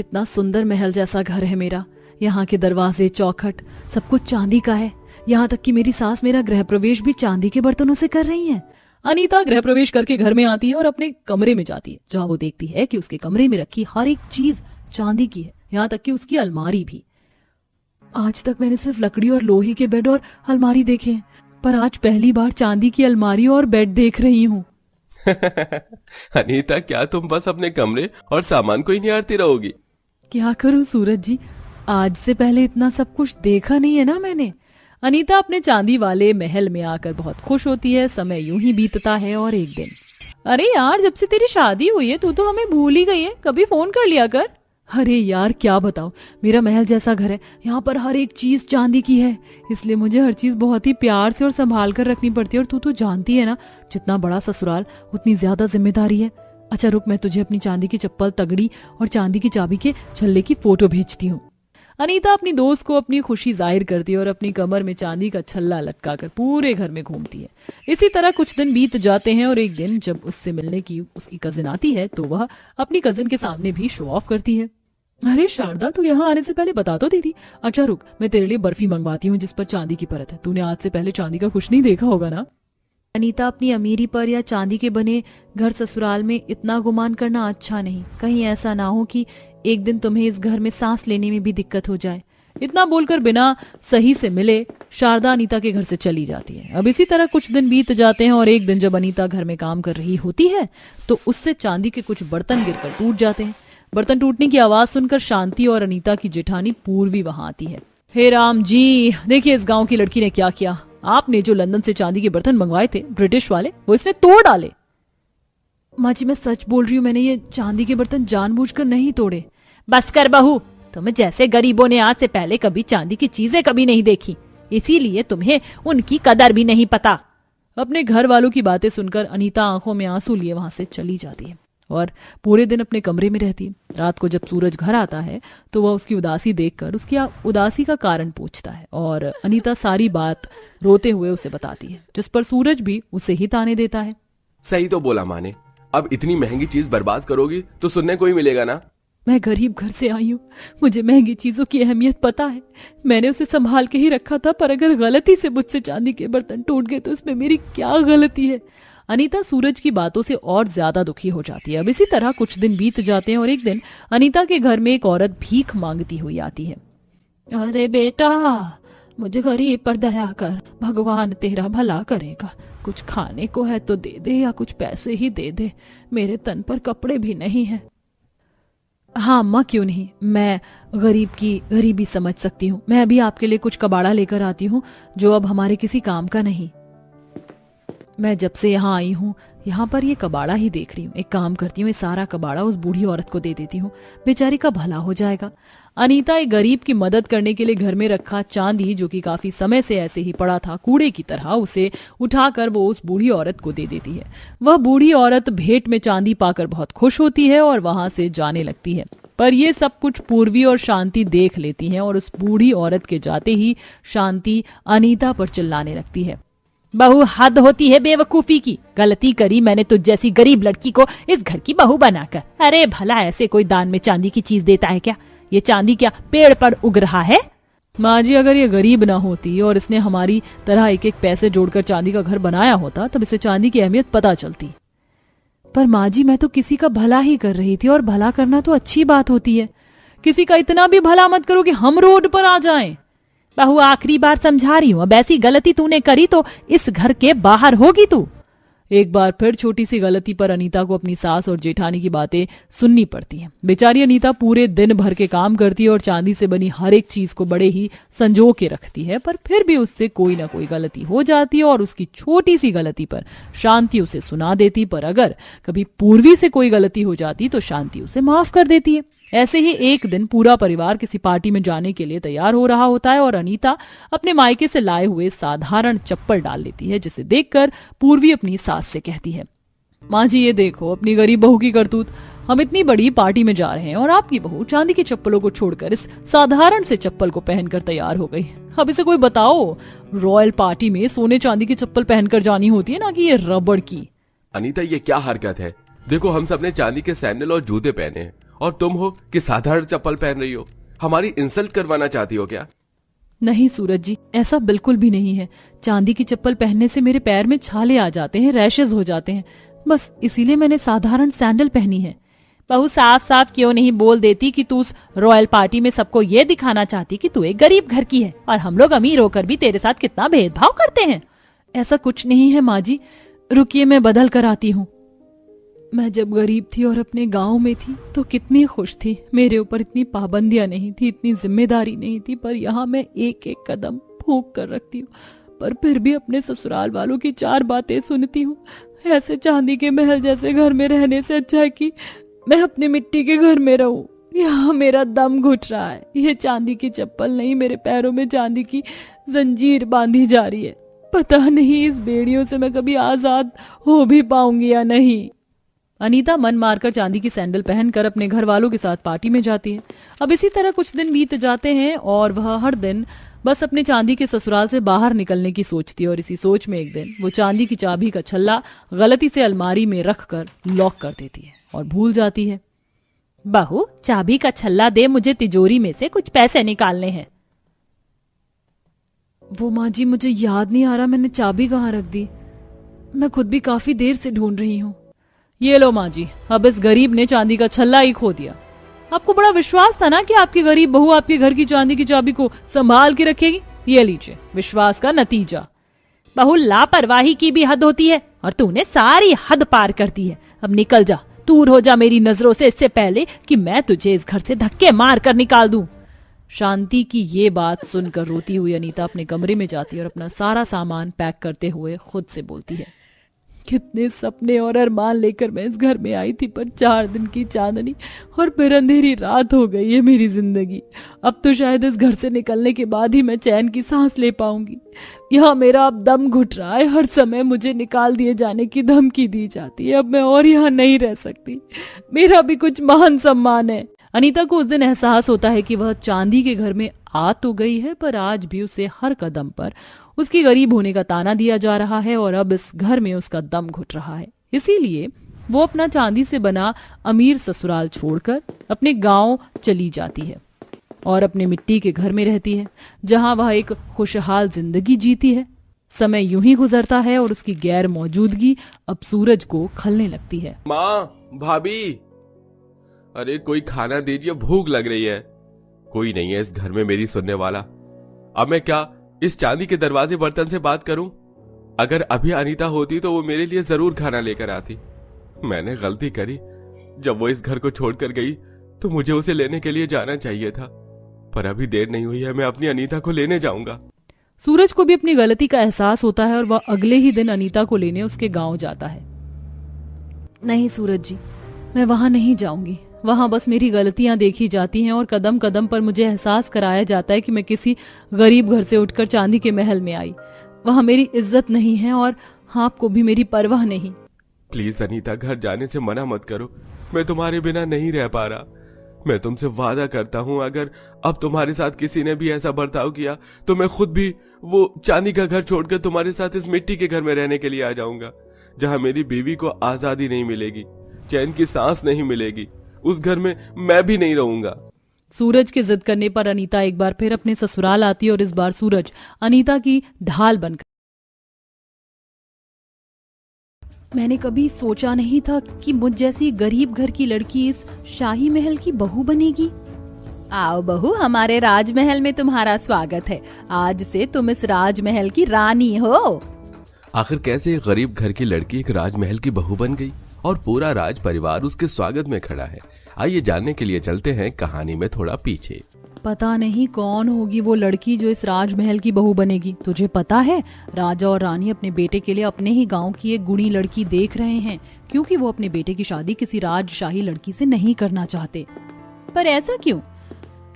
कितना सुंदर महल जैसा घर है मेरा। यहाँ के दरवाजे, चौखट सब कुछ चांदी का है। यहाँ तक कि मेरी सास मेरा गृह प्रवेश भी चांदी के बर्तनों से कर रही है। अनीता गृह प्रवेश करके घर में आती है और अपने कमरे में जाती है, जहाँ वो देखती है कि उसके कमरे में रखी हर एक चीज चांदी की है, यहाँ तक कि उसकी अलमारी भी। आज तक मैंने सिर्फ लकड़ी और लोहे के बेड और अलमारी देखे हैं, पर आज पहली बार चांदी की अलमारी और बेड देख रही हूँ। अनीता, क्या तुम बस अपने कमरे और सामान को ही निहारती रहोगी? क्या करूँ सूरज जी, आज से पहले इतना सब कुछ देखा नहीं है ना मैंने। अनीता अपने चांदी वाले महल में आकर बहुत खुश होती है। समय यूं ही बीतता है और एक दिन, अरे यार, जब से तेरी शादी हुई है तू तो हमें भूल ही गई है, कभी फोन कर लिया कर। अरे यार क्या बताओ, मेरा महल जैसा घर है, यहाँ पर हर एक चीज चांदी की है, इसलिए मुझे हर चीज बहुत ही प्यार से और संभाल कर रखनी पड़ती है। और तू तो जानती है ना, जितना बड़ा ससुराल उतनी ज्यादा जिम्मेदारी है। अच्छा रुक, मैं तुझे अपनी चांदी की चप्पल, तगड़ी और चांदी की चाबी के छल्ले की फोटो भेजती हूँ। अनीता अपनी दोस्त को अपनी खुशी जाहिर करती है और अपनी कमर में चांदी का छल्ला लटकाकर पूरे घर में घूमती है। इसी तरह कुछ दिन बीत जाते हैं और एक दिन जब उससे मिलने की उसकी कजिन आती है तो वह अपनी कजिन के सामने भी शो ऑफ करती है। अरे शारदा, तू यहाँ आने से पहले बता तो दी थी। अच्छा रुक, मैं तेरे लिए बर्फी मंगवाती हूँ जिस पर चांदी की परत है। तूने आज से पहले चांदी का कुछ नहीं देखा होगा ना। अनीता, अपनी अमीरी पर या चांदी के बने घर ससुराल में इतना गुमान करना अच्छा नहीं। कहीं ऐसा ना हो कि एक दिन तुम्हें इस घर में सांस लेने में भी दिक्कत हो जाए। इतना बोलकर बिना सही से मिले शारदा अनीता के घर से चली जाती है। अब इसी तरह कुछ दिन बीत जाते हैं और एक दिन जब अनीता घर में काम कर रही होती है तो उससे चांदी के कुछ बर्तन गिरकर टूट जाते हैं। बर्तन टूटने की आवाज सुनकर शांति और अनीता की जेठानी पूर्वी वहां आती है। हे राम जी, देखिए इस गांव की लड़की ने क्या किया। आपने जो लंदन से चांदी के बर्तन मंगवाए थे ब्रिटिश वाले, वो इसने तोड़ डाले। माँ जी, मैं सच बोल रही हूँ, मैंने ये चांदी के बर्तन जानबूझकर नहीं तोड़े। बस कर बहू, तुम जैसे गरीबों ने आज से पहले कभी चांदी की चीजें कभी नहीं देखी, इसीलिए तुम्हें उनकी कदर भी नहीं पता। अपने घर वालों की बातें सुनकर अनीता आंखों में आंसू लिए वहां से चली जाती है और पूरे दिन अपने कमरे में रहती है। रात को जब सूरज घर आता है तो वह उसकी उदासी देखकर उसकी उदासी का कारण पूछता है और अनीता सारी बात रोते हुए उसे बताती है, जिस पर सूरज भी उसे ही ताने देता है। सही तो बोला माँ ने, अब इतनी महंगी चीज बर्बाद करोगी तो सुनने को ही मिलेगा ना। मैं गरीब घर से आई हूँ, मुझे महंगी चीजों की अहमियत पता है। मैंने उसे संभाल के ही रखा था, पर अगर गलती से मुझसे चांदी के बर्तन टूट गए तो इसमें मेरी क्या गलती है। अनीता सूरज की बातों से और ज्यादा दुखी हो जाती है। अब इसी तरह कुछ दिन बीत जाते हैं और एक दिन अनीता के घर में एक औरत भीख मांगती हुई आती है। अरे बेटा, मुझे गरीब पर दया कर, भगवान तेरा भला करेगा। कुछ खाने को है तो दे दे या कुछ पैसे ही दे दे, मेरे तन पर कपड़े भी नहीं है। हाँ अम्मा, क्यों नहीं, मैं गरीब की गरीबी समझ सकती हूँ। मैं अभी आपके लिए कुछ कबाड़ा लेकर आती हूँ जो अब हमारे किसी काम का नहीं। मैं जब से यहाँ आई हूँ यहाँ पर ये कबाड़ा ही देख रही हूँ। एक काम करती हूँ, ये सारा कबाड़ा उस बूढ़ी औरत को दे देती हूँ, बेचारी का भला हो जाएगा। अनीता एक गरीब की मदद करने के लिए घर में रखा चांदी, जो कि काफी समय से ऐसे ही पड़ा था कूड़े की तरह, उसे उठाकर वो उस बूढ़ी औरत को दे देती है। वह बूढ़ी औरत भेंट में चांदी पाकर बहुत खुश होती है और वहां से जाने लगती है। पर ये सब कुछ पूर्वी और शांति देख लेती हैं और उस बूढ़ी औरत के जाते ही शांति अनीता पर चिल्लाने लगती है। बहू, हद होती है बेवकूफी की। गलती करी मैंने तुझ जैसी गरीब लड़की को इस घर की बहू बनाकर। अरे भला ऐसे कोई दान में चांदी की चीज देता है क्या? ये चांदी क्या पेड़ पर उग रहा है? माँ जी, अगर ये गरीब ना होती और इसने हमारी तरह एक एक पैसे जोड़कर चांदी का घर बनाया होता तब इसे चांदी की अहमियत पता चलती। पर माँ जी, मैं तो किसी का भला ही कर रही थी और भला करना तो अच्छी बात होती है। किसी का इतना भी भला मत करो कि हम रोड पर आ जाएं। बहू, आखिरी बार समझा रही हूँ, अब ऐसी गलती तूने करी तो इस घर के बाहर होगी तू। एक बार फिर छोटी सी गलती पर अनीता को अपनी सास और जेठानी की बातें सुननी पड़ती हैं। बेचारी अनीता पूरे दिन भर के काम करती है और चांदी से बनी हर एक चीज को बड़े ही संजो के रखती है, पर फिर भी उससे कोई ना कोई गलती हो जाती है और उसकी छोटी सी गलती पर शांति उसे सुना देती। पर अगर कभी पूर्वी से कोई गलती हो जाती तो शांति उसे माफ कर देती है। ऐसे ही एक दिन पूरा परिवार किसी पार्टी में जाने के लिए तैयार हो रहा होता है और अनीता अपने मायके से लाए हुए साधारण चप्पल डाल लेती है, जिसे देखकर पूर्वी अपनी सास से कहती है, माँ जी ये देखो अपनी गरीब बहू की करतूत। हम इतनी बड़ी पार्टी में जा रहे हैं और आपकी बहू चांदी की चप्पलों को छोड़कर इस साधारण से चप्पल को पहनकर तैयार हो गई। अब इसे कोई बताओ, रॉयल पार्टी में सोने चांदी की चप्पल पहनकर जानी होती है ना कि ये रबड़ की। अनीता, ये क्या हरकत है? देखो हम सबने चांदी के सैंडल और जूते पहने हैं और तुम हो कि साधारण चप्पल पहन रही हो। हमारी इंसल्ट करवाना चाहती हो क्या? नहीं सूरज जी, ऐसा बिल्कुल भी नहीं है। चांदी की चप्पल पहनने से मेरे पैर में छाले आ जाते हैं, रैशेज हो जाते हैं, बस इसीलिए मैंने साधारण सैंडल पहनी है। बहू साफ साफ क्यों नहीं बोल देती कि तू उस रॉयल पार्टी में सबको ये दिखाना चाहती कि तू एक गरीब घर की है और हम लोग अमीर होकर भी तेरे साथ कितना भेदभाव करते हैं। ऐसा कुछ नहीं है माँ जी, रुकिए मैं बदल कर आती हूँ। मैं जब गरीब थी और अपने गांव में थी तो कितनी खुश थी। मेरे ऊपर इतनी पाबंदियां नहीं थी, इतनी जिम्मेदारी नहीं थी, पर यहाँ मैं एक एक कदम फूंक कर रखती हूँ। पर फिर भी अपने ससुराल वालों की 4 बातें सुनती हूँ। ऐसे चांदी के महल जैसे घर में रहने से अच्छा है कि मैं अपने मिट्टी के घर में रहूं। यहाँ मेरा दम घुट रहा है। ये चांदी की चप्पल नहीं, मेरे पैरों में चांदी की जंजीर बांधी जा रही है। पता नहीं इस बेड़ियों से मैं कभी आजाद हो भी पाऊंगी या नहीं। अनीता मन मारकर चांदी की सैंडल पहनकर अपने घर वालों के साथ पार्टी में जाती है। अब इसी तरह कुछ दिन बीत जाते हैं और वह हर दिन बस अपने चांदी के ससुराल से बाहर निकलने की सोचती है। और इसी सोच में एक दिन वो चांदी की चाबी का छल्ला गलती से अलमारी में रखकर लॉक कर देती है और भूल जाती है। बहू चाबी का छल्ला दे, मुझे तिजोरी में से कुछ पैसे निकालने हैं। वो माँ जी मुझे याद नहीं आ रहा मैंने चाबी कहाँ रख दी। मैं खुद भी काफी देर से ढूंढ रही हूँ। ये लो माँ जी, अब इस गरीब ने चांदी का छल्ला ही खो दिया। आपको बड़ा विश्वास था ना कि आपकी गरीब बहू आपके घर की चांदी की चाबी को संभाल के रखेगी। ये लीजिए विश्वास का नतीजा। बहू लापरवाही की भी हद होती है और तूने सारी हद पार कर दी है। अब निकल जा, दूर हो जा मेरी नजरों से, इससे पहले कि मैं तुझे इस घर से धक्के मार कर निकाल दूं। शांति की ये बात सुनकर रोती हुई अनीता अपने कमरे में जाती है और अपना सारा सामान पैक करते हुए खुद से बोलती है, कितने सपने और अरमान लेकर मैं इस घर में आई थी, पर 4 दिन की चांदनी और फिर अंधेरी रात हो गई है मेरी जिंदगी। अब तो शायद इस घर से निकलने के बाद ही मैं चैन की सांस ले पाऊंगी। यहाँ मेरा अब दम घुट रहा है, हर समय मुझे निकाल दिए जाने की धमकी दी जाती है। अब मैं और यहाँ नहीं रह सकती, मेरा भी कुछ मान सम्मान है। अनीता को उस दिन एहसास होता है कि वह चांदी के घर में आ तो गई है, पर आज भी उसे हर कदम पर उसकी गरीब होने का ताना दिया जा रहा है और अब इस घर में उसका दम घुट रहा है। इसीलिए वो अपना चांदी से बना अमीर ससुराल छोड़कर अपने गांव चली जाती है और अपने मिट्टी के घर में रहती है, जहां वह एक खुशहाल जिंदगी जीती है। समय यूं ही गुजरता है और उसकी गैर मौजूदगी अब सूरज को खलने लगती है। माँ, भाभी, अरे कोई खाना दीजिए, भूख लग रही है। कोई नहीं है इस घर में मेरी सुनने वाला। अब मैं क्या इस चांदी के दरवाजे बर्तन से बात करूं? अगर अभी अनीता होती तो वो मेरे लिए जरूर खाना लेकर आती। मैंने गलती करी, जब वो इस घर को छोड़कर गई तो मुझे उसे लेने के लिए जाना चाहिए था, पर अभी देर नहीं हुई है, मैं अपनी अनीता को लेने जाऊंगा। सूरज को भी अपनी गलती का एहसास होता है और वह अगले ही दिन अनीता को लेने उसके गांव जाता है। नहीं सूरज जी, मैं वहां नहीं जाऊंगी। वहां बस मेरी गलतियां देखी जाती हैं और कदम कदम पर मुझे एहसास कराया जाता है कि मैं किसी गरीब घर से उठकर चांदी के महल में आई। वहां मेरी इज्जत नहीं है और आपको भी मेरी परवाह नहीं। प्लीज अनीता, घर जाने से मना मत करो, मैं तुम्हारे बिना नहीं रह पा रहा। मैं तुमसे वादा करता हूँ, अगर अब तुम्हारे साथ किसी ने भी ऐसा बर्ताव किया तो मैं खुद भी वो चांदी का घर छोड़कर तुम्हारे साथ इस मिट्टी के घर में रहने के लिए आ जाऊंगा, जहाँ मेरी बीवी को आजादी नहीं मिलेगी, चैन की सांस नहीं मिलेगी। उस घर में मैं भी नहीं रहूंगा। सूरज के जिद करने पर अनीता एक बार फिर अपने ससुराल आती है और इस बार सूरज अनीता की ढाल बनकर। मैंने कभी सोचा नहीं था कि मुझ जैसी गरीब घर की लड़की इस शाही महल की बहू बनेगी। आओ बहू, हमारे राजमहल में तुम्हारा स्वागत है। आज से तुम इस राजमहल की रानी हो। आखिर कैसे एक गरीब घर की लड़की एक राजमहल की बहू बन गई और पूरा राज परिवार उसके स्वागत में खड़ा है? आइए जानने के लिए चलते हैं कहानी में थोड़ा पीछे। पता नहीं कौन होगी वो लड़की जो इस राजमहल की बहू बनेगी। तुझे पता है, राजा और रानी अपने बेटे के लिए अपने ही गांव की एक गुणी लड़की देख रहे हैं, क्योंकि वो अपने बेटे की शादी किसी राजशाही लड़की से नहीं करना चाहते। पर ऐसा क्यों?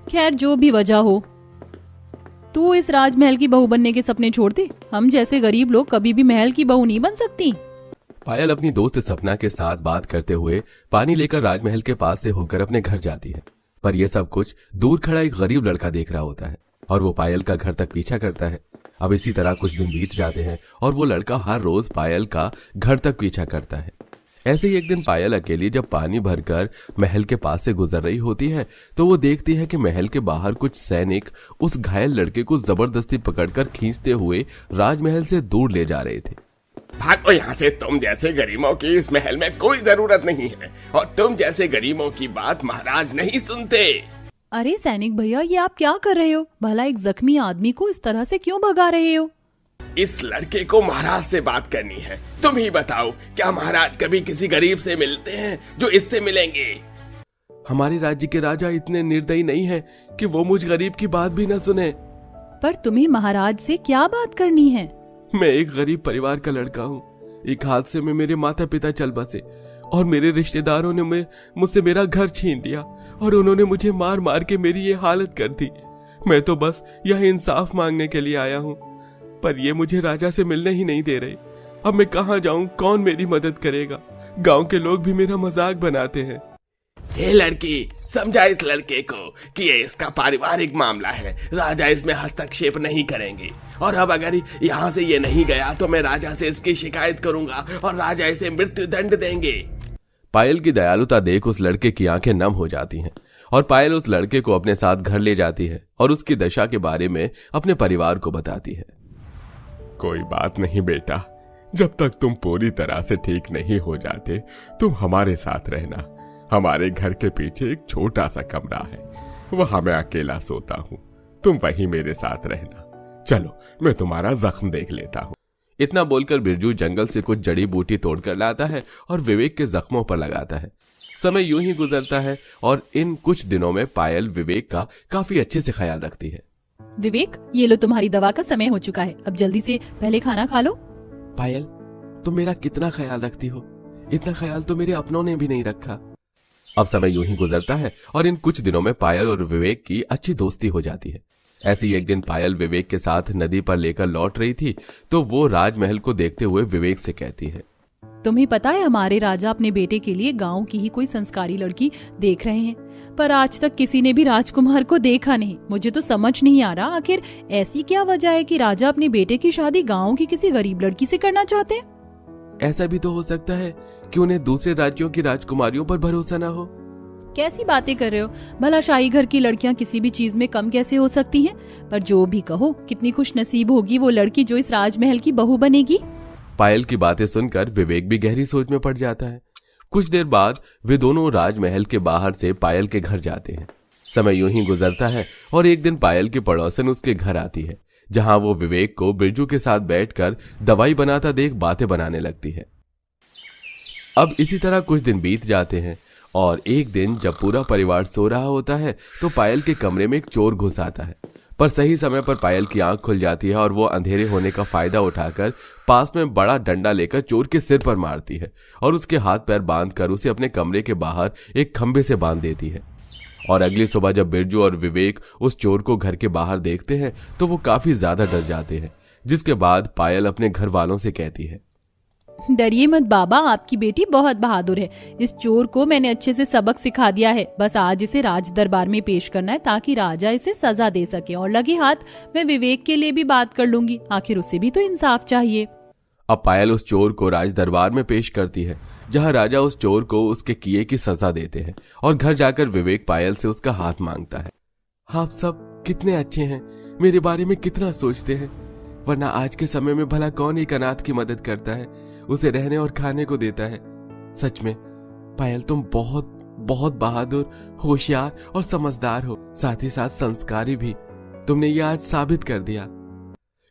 खैर, जो भी वजह हो, तू इस राजमहल की बहू बनने के सपने छोड़ दे। हम जैसे गरीब लोग कभी भी महल की बहू नहीं बन सकती। पायल अपनी दोस्त सपना के साथ बात करते हुए पानी लेकर राजमहल के पास से होकर अपने घर जाती है, पर यह सब कुछ दूर खड़ा एक गरीब लड़का देख रहा होता है और वो पायल का घर तक पीछा करता है। अब इसी तरह कुछ दिन बीत जाते हैं और वो लड़का हर रोज पायल का घर तक पीछा करता है। ऐसे ही एक दिन पायल अकेली जब पानी भरकर महल के पास से गुजर रही होती है तो वो देखती है कि महल के बाहर कुछ सैनिक उस घायल लड़के को जबरदस्ती पकड़कर खींचते हुए राजमहल से दूर ले जा रहे थे। भागो यहाँ से, तुम जैसे गरीबों की इस महल में कोई जरूरत नहीं है और तुम जैसे गरीबों की बात महाराज नहीं सुनते। अरे सैनिक भैया, ये आप क्या कर रहे हो? भला एक जख्मी आदमी को इस तरह से क्यों भगा रहे हो? इस लड़के को महाराज से बात करनी है। तुम ही बताओ, क्या महाराज कभी किसी गरीब से मिलते हैं जो इससे मिलेंगे? हमारे राज्य के राजा इतने निर्दयी नहीं है कि वो मुझ गरीब की बात भी न सुने। पर तुम्हें महाराज से क्या बात करनी है? मैं एक गरीब परिवार का लड़का हूँ। एक हादसे में मेरे माता पिता चल बसे और मेरे रिश्तेदारों ने मुझसे मेरा घर छीन लिया और उन्होंने मुझे मार मार के मेरी ये हालत कर दी। मैं तो बस यह इंसाफ मांगने के लिए आया हूँ, पर ये मुझे राजा से मिलने ही नहीं दे रहे। अब मैं कहाँ जाऊँ? कौन मेरी मदद करेगा? गांव के लोग भी मेरा मजाक बनाते हैं। हे लड़की, समझा इस लड़के को कि ये इसका पारिवारिक मामला है, राजा इसमें हस्तक्षेप नहीं करेंगे। और अब अगर यहाँ से ये नहीं गया तो मैं राजा से इसकी शिकायत करूंगा और राजा इसे मृत्यु दंड देंगे। पायल की दयालुता देख उस लड़के की आंखें नम हो जाती हैं और पायल उस लड़के को अपने साथ घर ले जाती है और उसकी दशा के बारे में अपने परिवार को बताती है। कोई बात नहीं बेटा, जब तक तुम पूरी तरह से ठीक नहीं हो जाते तुम हमारे साथ रहना। हमारे घर के पीछे एक छोटा सा कमरा है, वहां मैं अकेला सोता हूँ, तुम वहीं मेरे साथ रहना। चलो मैं तुम्हारा जख्म देख लेता हूँ। इतना बोलकर बिरजू जंगल से कुछ जड़ी बूटी तोड़कर लाता है और विवेक के जख्मों पर लगाता है। समय यूं ही गुजरता है और इन कुछ दिनों में पायल विवेक का काफी अच्छे से ख्याल रखती है। विवेक, ये लो तुम्हारी दवा का समय हो चुका है, अब जल्दी से पहले खाना खा लो। पायल, तुम मेरा कितना ख्याल रखती हो? इतना ख्याल तो मेरे अपनों ने भी नहीं रखा। अब समय यूं ही गुजरता है और इन कुछ दिनों में पायल और विवेक की अच्छी दोस्ती हो जाती है। ऐसे ही एक दिन पायल विवेक के साथ नदी पर लेकर लौट रही थी तो वो राजमहल को देखते हुए विवेक से कहती है, तुम्हें पता है हमारे राजा अपने बेटे के लिए गांव की ही कोई संस्कारी लड़की देख रहे हैं, पर आज तक किसी ने भी राजकुमार को देखा नहीं। मुझे तो समझ नहीं आ रहा आखिर ऐसी क्या वजह है कि राजा अपने बेटे की शादी गांव की किसी गरीब लड़की से करना चाहते हैं। ऐसा भी तो हो सकता है कि उन्हें दूसरे राज्यों की राजकुमारियों पर भरोसा न हो। कैसी बातें कर रहे हो? भला शाही घर की लड़कियां किसी भी चीज में कम कैसे हो सकती हैं? पर जो भी कहो, कितनी खुश नसीब होगी वो लड़की जो इस राजमहल की बहू बनेगी। पायल की बातें सुनकर विवेक भी गहरी सोच में पड़ जाता है। कुछ देर बाद वे दोनों राजमहल के बाहर से पायल के घर जाते हैं। समय यूं ही गुजरता है और एक दिन पायल की पड़ोसन उसके घर आती है, जहां वो विवेक को बिरजू के साथ बैठकर दवाई बनाता देख बातें बनाने लगती है। अब इसी तरह कुछ दिन बीत जाते हैं और एक दिन जब पूरा परिवार सो रहा होता है तो पायल के कमरे में एक चोर घुस आता है। पर सही समय पर पायल की आंख खुल जाती है और वो अंधेरे होने का फायदा उठाकर पास में बड़ा डंडा लेकर चोर के सिर पर मारती है और उसके हाथ पैर बांधकर उसे अपने कमरे के बाहर एक खंभे से बांध देती है। और अगली सुबह जब बिरजू और विवेक उस चोर को घर के बाहर देखते हैं तो वो काफी ज्यादा डर जाते हैं, जिसके बाद पायल अपने घर वालों से कहती है, डरिए मत बाबा, आपकी बेटी बहुत बहादुर है। इस चोर को मैंने अच्छे से सबक सिखा दिया है, बस आज इसे राज दरबार में पेश करना है ताकि राजा इसे सजा दे सके। और लगे हाथ मैं विवेक के लिए भी बात कर लूंगी, आखिर उसे भी तो इंसाफ चाहिए। अब पायल उस चोर को राज दरबार में पेश करती है, जहां राजा उस चोर को उसके किए की सजा देते हैं और घर जाकर विवेक पायल से उसका हाथ मांगता है। आप सब कितने अच्छे हैं, मेरे बारे में कितना सोचते हैं, वरना आज के समय में भला कौन एक अनाथ की मदद करता है, उसे रहने और खाने को देता है। सच में पायल, तुम बहुत बहुत बहादुर, होशियार और समझदार हो, साथ ही साथ संस्कारी भी। तुमने ये आज साबित कर दिया।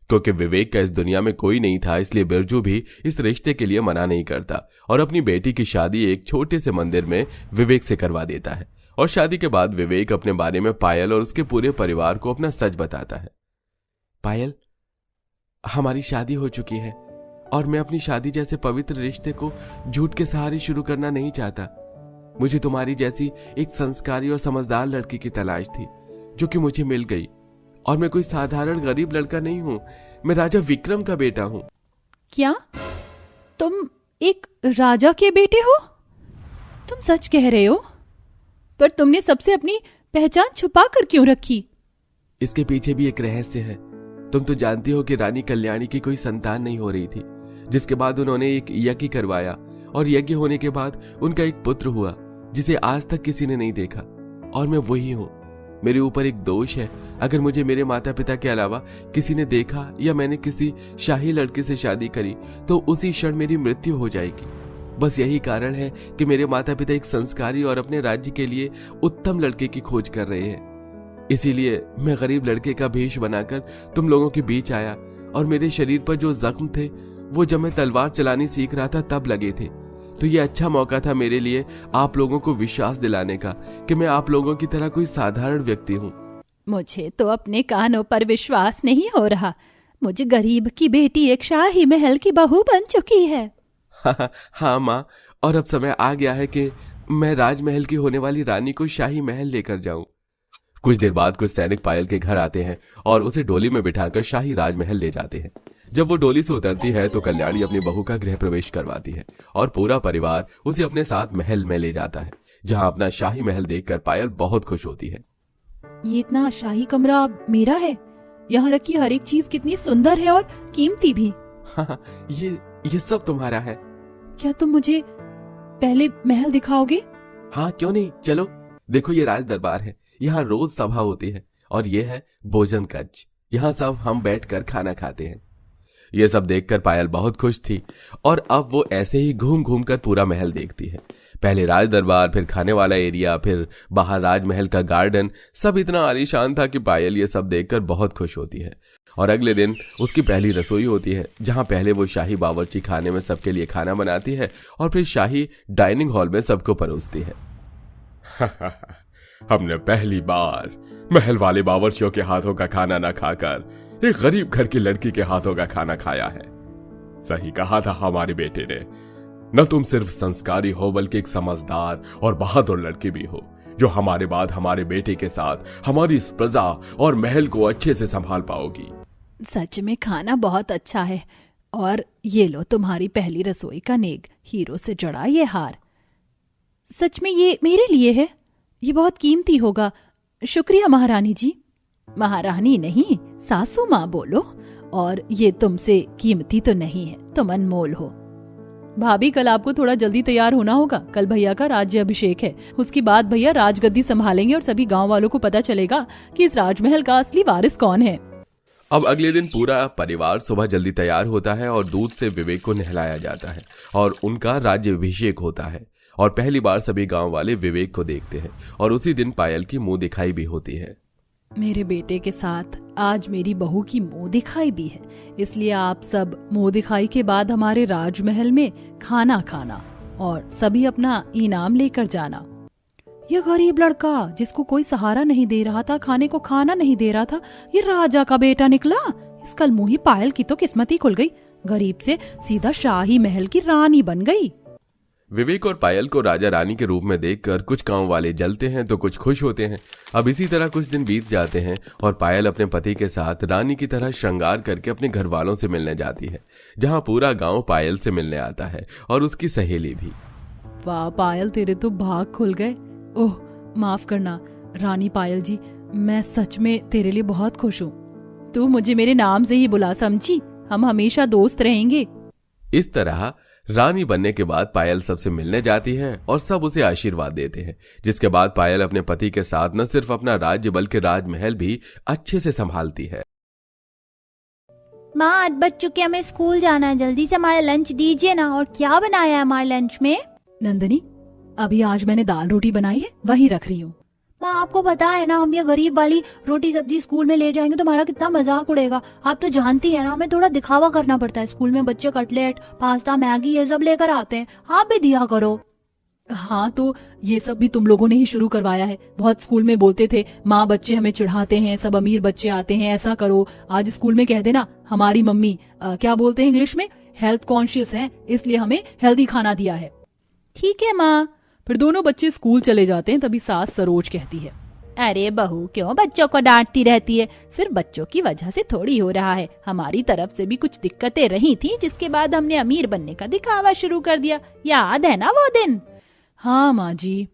क्योंकि विवेक का इस दुनिया में कोई नहीं था, इसलिए बिरजू भी इस रिश्ते के लिए मना नहीं करता और अपनी बेटी की शादी एक छोटे से मंदिर में विवेक से करवा देता है। और शादी के बाद विवेक अपने बारे में पायल और उसके पूरे परिवार को अपना सच बताता है। पायल, हमारी शादी हो चुकी है और मैं अपनी शादी जैसे पवित्र रिश्ते को झूठ के सहारे शुरू करना नहीं चाहता। मुझे तुम्हारी जैसी एक संस्कारी और समझदार लड़की की तलाश थी, जो कि मुझे मिल गई। और मैं कोई साधारण गरीब लड़का नहीं हूं, मैं राजा विक्रम का बेटा हूं। क्या तुम एक राजा के बेटे हो? तुम सच कह रहे हो? पर तुमने सबसे अपनी पहचान छुपा कर क्यों रखी? इसके पीछे भी एक रहस्य है। तुम तो जानती हो कि रानी कल्याणी की कोई संतान नहीं हो रही थी, जिसके बाद उन्होंने एक यज्ञ करवाया और यज्ञ होने के बाद उनका एक पुत्र हुआ जिसे आज तक किसी ने नहीं देखा, और मैं वही हूं। मेरे ऊपर एक दोष है, अगर मुझे मेरे माता पिता के अलावा किसी ने देखा या मैंने किसी शाही लड़के से शादी करी तो उसी क्षण मेरी मृत्यु हो जाएगी। बस यही कारण है कि मेरे माता पिता एक संस्कारी और अपने राज्य के लिए उत्तम लड़के की खोज कर रहे हैं। इसीलिए मैं गरीब लड़के का भेष बनाकर तुम लोगों के बीच आया, और मेरे शरीर पर जो जख्म थे वो जब मैं तलवार चलानी सीख रहा था तब लगे थे। तो ये अच्छा मौका था मेरे लिए आप लोगों को विश्वास दिलाने का कि मैं आप लोगों की तरह कोई साधारण व्यक्ति हूँ। मुझे तो अपने कानों पर विश्वास नहीं हो रहा। मुझे गरीब की बेटी एक शाही महल की बहू बन चुकी है। हाँ माँ, और अब समय आ गया है कि मैं राजमहल की होने वाली रानी को शाही महल लेकर जाऊं। कुछ देर बाद कुछ सैनिक पायल के घर आते हैं और उसे डोली में बिठाकर शाही राजमहल ले जाते हैं। जब वो डोली से उतरती है तो कल्याणी अपनी बहू का गृह प्रवेश करवाती है और पूरा परिवार उसे अपने साथ महल में ले जाता है, जहाँ अपना शाही महल देखकर पायल बहुत खुश होती है। ये इतना शाही कमरा मेरा है। यहाँ रखी हर एक चीज कितनी सुंदर है और कीमती भी। हाँ, ये सब तुम्हारा है। क्या तुम मुझे पहले महल दिखाओगे? हाँ, क्यों नहीं, चलो। देखो, ये राज दरबार है, यहाँ रोज सभा होती है, और ये है भोजन कक्ष, यहाँ सब हम बैठकर खाना खाते हैं। ये सब देखकर पायल बहुत खुश थी, और अब वो ऐसे ही घूम घूम कर पूरा महल देखती है। पहले राज दरबार, फिर खाने वाला एरिया, फिर बाहर राजमहल का गार्डन। सब इतना आलीशान था कि पायल ये सब देखकर बहुत खुश होती है। और अगले दिन उसकी पहली रसोई होती है, जहां पहले वो शाही बावर्ची खाने में सबके लिए खाना बनाती है और फिर शाही डाइनिंग हॉल में सबको परोसती है। हमने पहली बार महल वाले बावर्चियों के हाथों का खाना न खाकर एक गरीब घर की लड़की के हाथों का खाना खाया है। सही कहा था हमारे बेटे ने, न तुम सिर्फ संस्कारी हो बल्कि एक समझदार और बहादुर लड़की भी हो, जो हमारे बाद हमारे बेटे के साथ हमारी इस प्रजा और महल को अच्छे से संभाल पाओगी। सच में खाना बहुत अच्छा है। और ये लो तुम्हारी पहली रसोई का नेग, हीरो से जड़ा ये हार। सच में ये मेरे लिए है? ये बहुत कीमती होगा। शुक्रिया महारानी जी। महारानी नहीं, सासू माँ बोलो। और ये तुमसे कीमती तो नहीं है, तुम अनमोल हो। भाभी, कल आपको थोड़ा जल्दी तैयार होना होगा। कल भैया का राज्य अभिषेक है। उसके बाद भैया राजगद्दी संभालेंगे और सभी गांव वालों को पता चलेगा कि इस राजमहल का असली वारिस कौन है। अब अगले दिन पूरा परिवार सुबह जल्दी तैयार होता है और दूध से विवेक को नहलाया जाता है और उनका राज्य अभिषेक होता है। और पहली बार सभी गांव वाले विवेक को देखते हैं और उसी दिन पायल की मुंह दिखाई भी होती है। मेरे बेटे के साथ आज मेरी बहू की मुंह दिखाई भी है, इसलिए आप सब मुंह दिखाई के बाद हमारे राजमहल में खाना खाना और सभी अपना इनाम लेकर जाना। यह गरीब लड़का जिसको कोई सहारा नहीं दे रहा था, खाने को खाना नहीं दे रहा था, ये राजा का बेटा निकला। इस कलमुही पायल की तो किस्मत ही खुल गई। गरीब से सीधा शाही महल की रानी बन गई। विवेक और पायल को राजा रानी के रूप में देखकर कुछ गांव वाले जलते हैं तो कुछ खुश होते हैं। अब इसी तरह कुछ दिन बीत जाते हैं और पायल अपने पति के साथ रानी की तरह श्रृंगार करके अपने घर वालों से मिलने जाती है, जहां पूरा गांव पायल से मिलने आता है और उसकी सहेली भी। वाह पायल, तेरे तो भाग खुल गए। ओह माफ करना रानी पायल जी, मैं सच में तेरे लिए बहुत खुश हूँ। तू मुझे मेरे नाम से ही बुला, समझी? हम हमेशा दोस्त रहेंगे। इस तरह रानी बनने के बाद पायल सबसे मिलने जाती है और सब उसे आशीर्वाद देते हैं, जिसके बाद पायल अपने पति के साथ न सिर्फ अपना राज्य बल्कि राजमहल भी अच्छे से संभालती है। माँ, 8 बज चुके, हमें स्कूल जाना है, जल्दी से हमारा लंच दीजिए ना। और क्या बनाया है हमारे लंच में? नंदनी, अभी आज मैंने दाल रोटी बनाई है, वही रख रही हूँ। माँ, आपको पता है ना, हम ये गरीब वाली रोटी सब्जी स्कूल में ले जाएंगे तो हमारा कितना मजाक उड़ेगा। आप तो जानती है ना, हमें थोड़ा दिखावा करना पड़ता है। स्कूल में बच्चे कटलेट, पास्ता, मैगी ये सब लेकर आते हैं, आप भी दिया करो। हाँ, तो ये सब भी तुम लोगों ने ही शुरू करवाया है। बहुत स्कूल में बोलते थे, माँ बच्चे हमें चिढ़ाते हैं, सब अमीर बच्चे आते हैं, ऐसा करो। आज स्कूल में कह देना हमारी मम्मी क्या बोलते हैं इंग्लिश में, हेल्थ कॉन्शियस है, इसलिए हमें हेल्दी खाना दिया है। ठीक है माँ। फिर दोनों बच्चे स्कूल चले जाते हैं। तभी सास सरोज कहती है, अरे बहू, क्यों बच्चों को डांटती रहती है? सिर्फ बच्चों की वजह से थोड़ी हो रहा है। हमारी तरफ से भी कुछ दिक्कतें रही थी, जिसके बाद हमने अमीर बनने का दिखावा शुरू कर दिया। याद है ना वो दिन? हाँ माँ जी।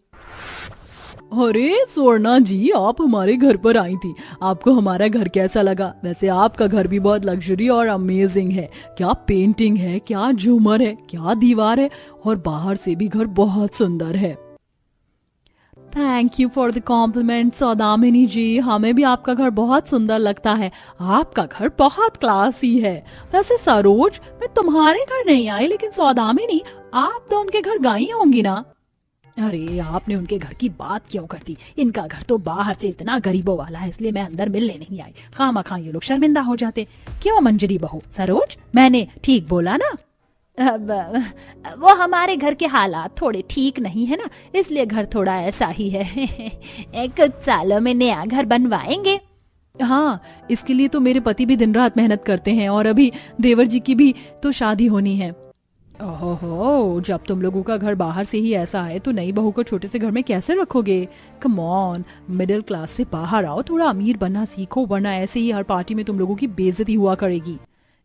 अरे स्वर्णा जी, आप हमारे घर पर आई थी। आपको हमारा घर कैसा लगा? वैसे आपका घर भी बहुत लग्जरी और अमेजिंग है। क्या पेंटिंग है, क्या झूमर है, क्या दीवार है, और बाहर से भी घर बहुत सुंदर है। Thank you for the compliment Saudamini ji, हमें भी आपका घर बहुत सुंदर लगता है। आपका घर बहुत क्लासी है। वैसे सरोज, मैं तुम्हारे घर नहीं आई, लेकिन सौदामिनी, आप तो उनके घर गई होंगी ना? अरे आपने उनके घर की बात क्यों कर दी? इनका घर तो बाहर से इतना गरीबों वाला है, इसलिए मैं अंदर मिलने नहीं आई। खामखा ये लोग शर्मिंदा हो जाते। क्यों मंजरी बहू? सरोज, मैंने ठीक बोला ना? वो हमारे घर के हालात थोड़े ठीक नहीं है ना, इसलिए घर थोड़ा ऐसा ही है। कुछ सालों में नया घर बनवाएंगे। हाँ, इसके लिए तो मेरे पति भी दिन रात मेहनत करते हैं, और अभी देवर जी की भी तो शादी होनी है। ओहो, जब तुम लोगों का घर बाहर से ही ऐसा है तो नई बहू को छोटे से घर में कैसे रखोगे? कम ऑन, मिडिल क्लास से बाहर आओ, थोड़ा अमीर बनना सीखो, वरना ऐसे ही हर पार्टी में तुम लोगों की बेइज्जती हुआ करेगी।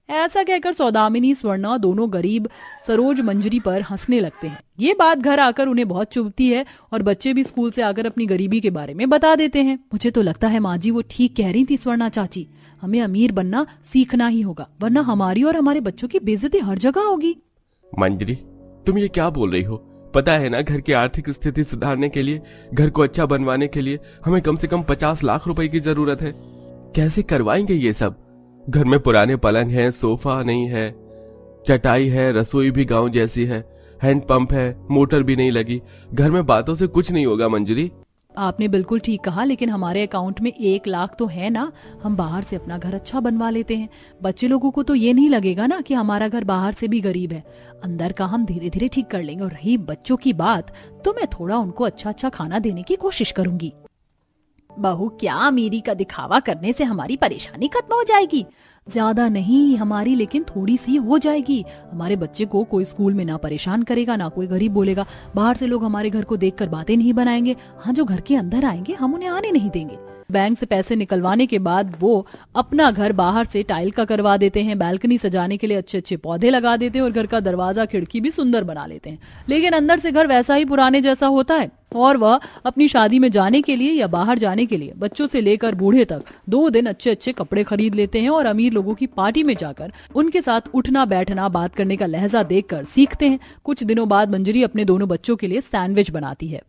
ऐसा कहकर सौदामिनी स्वर्णा दोनों गरीब सरोज मंजरी पर हंसने लगते हैं। ये बात घर आकर उन्हें बहुत चुभती है, और बच्चे भी स्कूल से आकर अपनी गरीबी के बारे में बता देते हैं। मुझे तो लगता है माँ जी वो ठीक कह रही थी स्वर्णा चाची, हमें अमीर बनना सीखना ही होगा, वरना हमारी और हमारे बच्चों की बेइज्जती हर जगह होगी। मंजरी, तुम ये क्या बोल रही हो? पता है ना, घर की आर्थिक स्थिति सुधारने के लिए, घर को अच्छा बनवाने के लिए हमें कम से कम 50 लाख रुपए की जरूरत है। कैसे करवाएंगे ये सब? घर में पुराने पलंग हैं, सोफा नहीं है, चटाई है, रसोई भी गांव जैसी है, हैंडपंप है, मोटर भी नहीं लगी। घर में बातों से कुछ नहीं होगा मंजरी। आपने बिल्कुल ठीक कहा, लेकिन हमारे अकाउंट में 1 लाख तो है ना, हम बाहर से अपना घर अच्छा बनवा लेते हैं। बच्चे लोगों को तो ये नहीं लगेगा ना कि हमारा घर बाहर से भी गरीब है। अंदर का हम धीरे धीरे ठीक कर लेंगे। और रही बच्चों की बात, तो मैं थोड़ा उनको अच्छा अच्छा खाना देने की कोशिश करूंगी। बहू, क्या अमीरी का दिखावा करने से हमारी परेशानी खत्म हो जाएगी? ज्यादा नहीं हमारी, लेकिन थोड़ी सी हो जाएगी। हमारे बच्चे को कोई स्कूल में ना परेशान करेगा, ना कोई गरीब बोलेगा। बाहर से लोग हमारे घर को देखकर बातें नहीं बनाएंगे। हाँ, जो घर के अंदर आएंगे हम उन्हें आने नहीं देंगे। बैंक से पैसे निकलवाने के बाद वो अपना घर बाहर से टाइल का करवा देते हैं, बैल्कनी सजाने के लिए अच्छे अच्छे पौधे लगा देते हैं, और घर का दरवाजा खिड़की भी सुंदर बना लेते हैं। लेकिन अंदर से घर वैसा ही पुराने जैसा होता है, और वह अपनी शादी में जाने के लिए या बाहर जाने के लिए बच्चों से लेकर बूढ़े तक 2 दिन अच्छे अच्छे कपड़े खरीद लेते हैं, और अमीर लोगों की पार्टी में जाकर उनके साथ उठना बैठना, बात करने का लहजा देखकर सीखते हैं। कुछ दिनों बाद मंजरी अपने दोनों बच्चों के लिए सैंडविच बनाती है।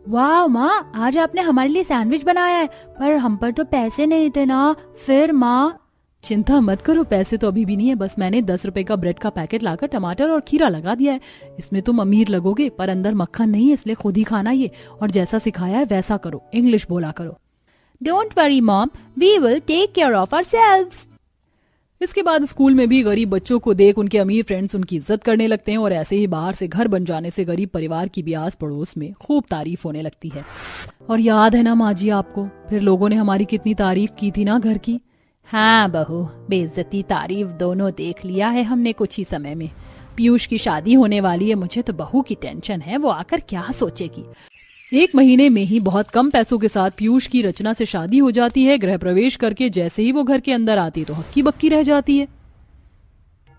वाह माँ, आज आपने हमारे लिए सैंडविच बनाया है, पर हम पर तो पैसे नहीं थे ना। फिर माँ? चिंता मत करो, पैसे तो अभी भी नहीं है। बस मैंने 10 रुपए का ब्रेड का पैकेट लाकर टमाटर और खीरा लगा दिया है। इसमें तुम अमीर लगोगे, पर अंदर मक्खन नहीं है, इसलिए खुद ही खाना ये, और जैसा सिखाया है वैसा करो, इंग्लिश बोला करो। Don't worry mom, we will take care of ourselves. इसके बाद स्कूल में भी गरीब बच्चों को देख उनके अमीर फ्रेंड्स उनकी इज्जत करने लगते हैं, और ऐसे ही बाहर से घर बन जाने से गरीब परिवार की भी आस पड़ोस में खूब तारीफ होने लगती है। और याद है ना माँ जी आपको, फिर लोगों ने हमारी कितनी तारीफ की थी ना घर की? हाँ बहू, बेइज्जती तारीफ दोनों देख लिया है हमने कुछ ही समय में। पीयूष की शादी होने वाली है, मुझे तो बहू की टेंशन है, वो आकर क्या सोचेगी। 1 महीने में ही बहुत कम पैसों के साथ पीयूष की रचना से शादी हो जाती है। गृह प्रवेश करके जैसे ही वो घर के अंदर आती है तो हक्की बक्की रह जाती है।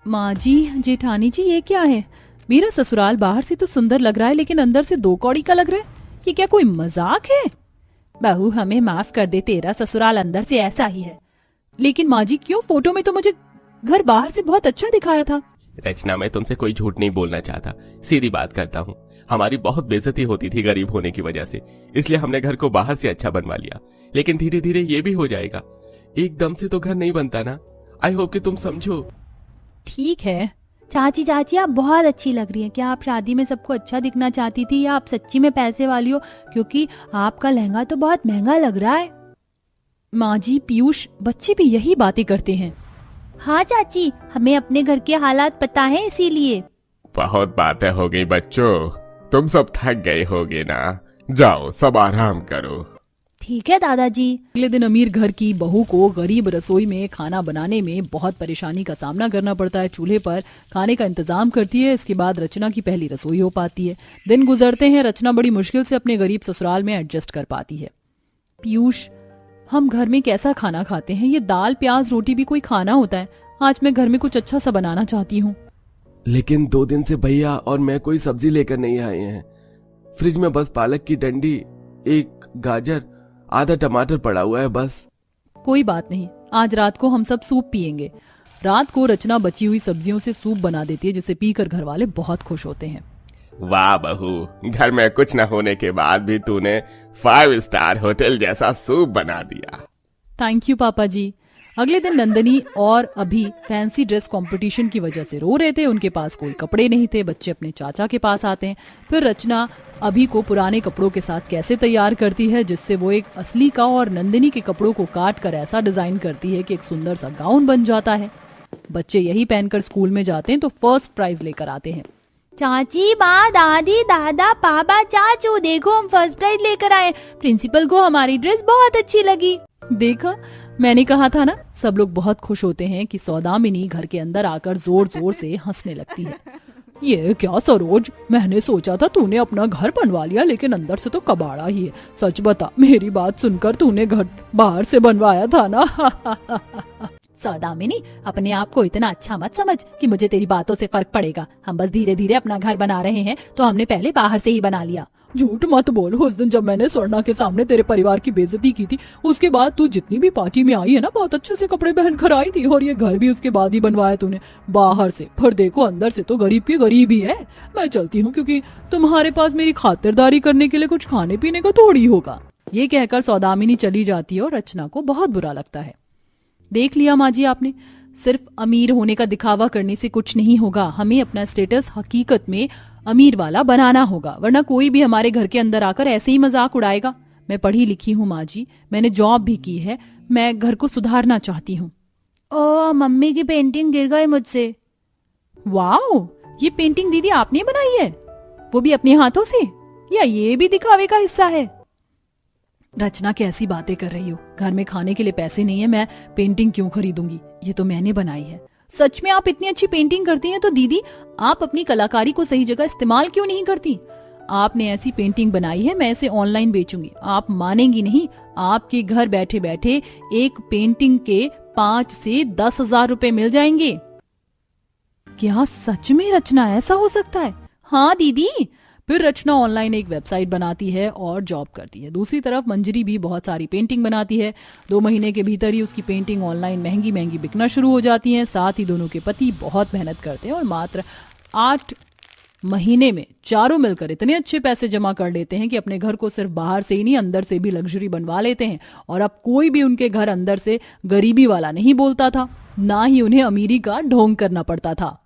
माँ जी, जेठानी जी, ये क्या है? मेरा ससुराल बाहर से तो सुंदर लग रहा है, लेकिन अंदर से 2 कौड़ी का लग रहा है। ये क्या कोई मजाक है? बहू, हमें माफ कर दे, तेरा ससुराल अंदर से ऐसा ही है। लेकिन माँ जी क्यों? फोटो में तो मुझे घर बाहर से बहुत अच्छा दिखाया था। रचना, मैं तुमसे कोई झूठ नहीं बोलना चाहता, सीधी बात करता हूँ। हमारी बहुत बेइज्जती होती थी गरीब होने की वजह से, इसलिए हमने घर को बाहर से अच्छा बनवा लिया। लेकिन धीरे धीरे ये भी हो जाएगा। एकदम से तो घर नहीं बनता ना। आई होप कि तुम समझो। ठीक है चाची, चाची आप बहुत अच्छी लग रही हैं। क्या आप शादी में सबको अच्छा दिखना चाहती थी, या आप सच्ची में पैसे वाली हो? क्योंकि आपका लहंगा तो बहुत महंगा लग रहा है। माँ जी, पीयूष, बच्चे भी यही बातें करते हैं। हाँ चाची, हमें अपने घर के हालात पता है, इसीलिए। बहुत बातें हो गई बच्चों, तुम सब थक गए होगे ना। जाओ सब आराम करो। ठीक है दादाजी। अगले दिन अमीर घर की बहू को गरीब रसोई में खाना बनाने में बहुत परेशानी का सामना करना पड़ता है। चूल्हे पर खाने का इंतजाम करती है। इसके बाद रचना की पहली रसोई हो पाती है। दिन गुजरते हैं, रचना बड़ी मुश्किल से अपने गरीब ससुराल में एडजस्ट कर पाती है। पीयूष, हम घर में कैसा खाना खाते हैं? ये दाल प्याज रोटी भी कोई खाना होता है? आज मैं घर में कुछ अच्छा सा बनाना चाहती हूँ। लेकिन 2 दिन से भैया और मैं कोई सब्जी लेकर नहीं आए हैं। फ्रिज में बस पालक की डंडी एक गाजर, आधा टमाटर पड़ा हुआ है बस। कोई बात नहीं, आज रात को हम सब सूप पियेंगे। रात को रचना बची हुई सब्जियों से सूप बना देती है, जिसे पीकर घर वाले बहुत खुश होते हैं। वाह बहू, घर में कुछ न होने के बाद भी तूने 5 स्टार होटल जैसा सूप बना दिया। थैंक यू पापा जी। अगले दिन नंदनी और अभी फैंसी ड्रेस कंपटीशन की वजह से रो रहे थे। उनके पास कोई कपड़े नहीं थे। बच्चे अपने चाचा के पास आते हैं। फिर रचना अभी को पुराने कपड़ों के साथ कैसे तैयार करती है, जिससे वो एक असली का और नंदनी के कपड़ों को काट कर ऐसा डिजाइन करती है कि एक सुंदर सा गाउन बन जाता है। बच्चे यही पहनकर स्कूल में जाते हैं तो फर्स्ट प्राइज लेकर आते हैं। चाची, माँ, दादी, दादा, पापा, चाचू, देखो हम फर्स्ट प्राइज लेकर आए। प्रिंसिपल को हमारी ड्रेस बहुत अच्छी लगी। देखा, मैंने कहा था ना। सब लोग बहुत खुश होते हैं कि सौदामिनी घर के अंदर आकर जोर जोर से हंसने लगती है। ये क्या सरोज, मैंने सोचा था तूने अपना घर बनवा लिया, लेकिन अंदर से तो कबाड़ा ही है। सच बता, मेरी बात सुनकर तूने घर बाहर से बनवाया था ना? सौदामिनी, अपने आप को इतना अच्छा मत समझ कि मुझे तेरी बातों से फर्क पड़ेगा। हम बस धीरे धीरे अपना घर बना रहे हैं, तो हमने पहले बाहर से ही बना लिया। झूठ मत बोल। उस दिन जब मैंने स्वर्णा के सामने तेरे परिवार की बेइज्जती की थी, उसके बाद तू जितनी भी पार्टी में आई है ना, बहुत अच्छे से कपड़े पहन कर आई थी। और ये घर भी उसके बाद ही बनवाया तूने, बाहर से। पर देखो, अंदर से तो गरीब की गरीब ही है। मैं चलती हूँ, क्योंकि तुम्हारे पास मेरी खातिरदारी करने के लिए कुछ खाने पीने को थोड़ी होगा। ये कहकर सौदामिनी चली जाती है और रचना को बहुत बुरा लगता है। देख लिया माँ जी आपने, सिर्फ अमीर होने का दिखावा करने से कुछ नहीं होगा। हमें अपना स्टेटस हकीकत में अमीर वाला बनाना होगा, वरना कोई भी हमारे घर के अंदर आकर ऐसे ही मजाक उड़ाएगा। मैं पढ़ी लिखी हूँ माँ जी, मैंने जॉब भी की है। मैं घर को सुधारना चाहती हूँ। ओ, मम्मी की पेंटिंग गिर गई मुझसे। वाओ, ये पेंटिंग दीदी आपने बनाई है? वो भी अपने हाथों से? या ये भी दिखावे का हिस्सा है? रचना, कैसी बातें कर रही हो? घर में खाने के लिए पैसे नहीं है, मैं पेंटिंग क्यों खरीदूंगी? ये तो मैंने बनाई है। सच में आप इतनी अच्छी पेंटिंग करती हैं तो दीदी, आप अपनी कलाकारी को सही जगह इस्तेमाल क्यों नहीं करती? आपने ऐसी पेंटिंग बनाई है, मैं इसे ऑनलाइन बेचूंगी। आप मानेंगी नहीं, आपके घर बैठे बैठे एक पेंटिंग के 5 से 10 हजार रुपए मिल जाएंगे। क्या सच में रचना, ऐसा हो सकता है? हाँ दीदी। फिर रचना ऑनलाइन एक वेबसाइट बनाती है और जॉब करती है। दूसरी तरफ मंजरी भी बहुत सारी पेंटिंग बनाती है। 2 महीने के भीतर ही उसकी पेंटिंग ऑनलाइन महंगी महंगी बिकना शुरू हो जाती है। साथ ही दोनों के पति बहुत मेहनत करते हैं और मात्र 8 महीने में चारों मिलकर इतने अच्छे पैसे जमा कर लेते हैं कि अपने घर को सिर्फ बाहर से ही नहीं, अंदर से भी लग्जरी बनवा लेते हैं। और अब कोई भी उनके घर अंदर से गरीबी वाला नहीं बोलता था, ना ही उन्हें अमीरी का ढोंग करना पड़ता था।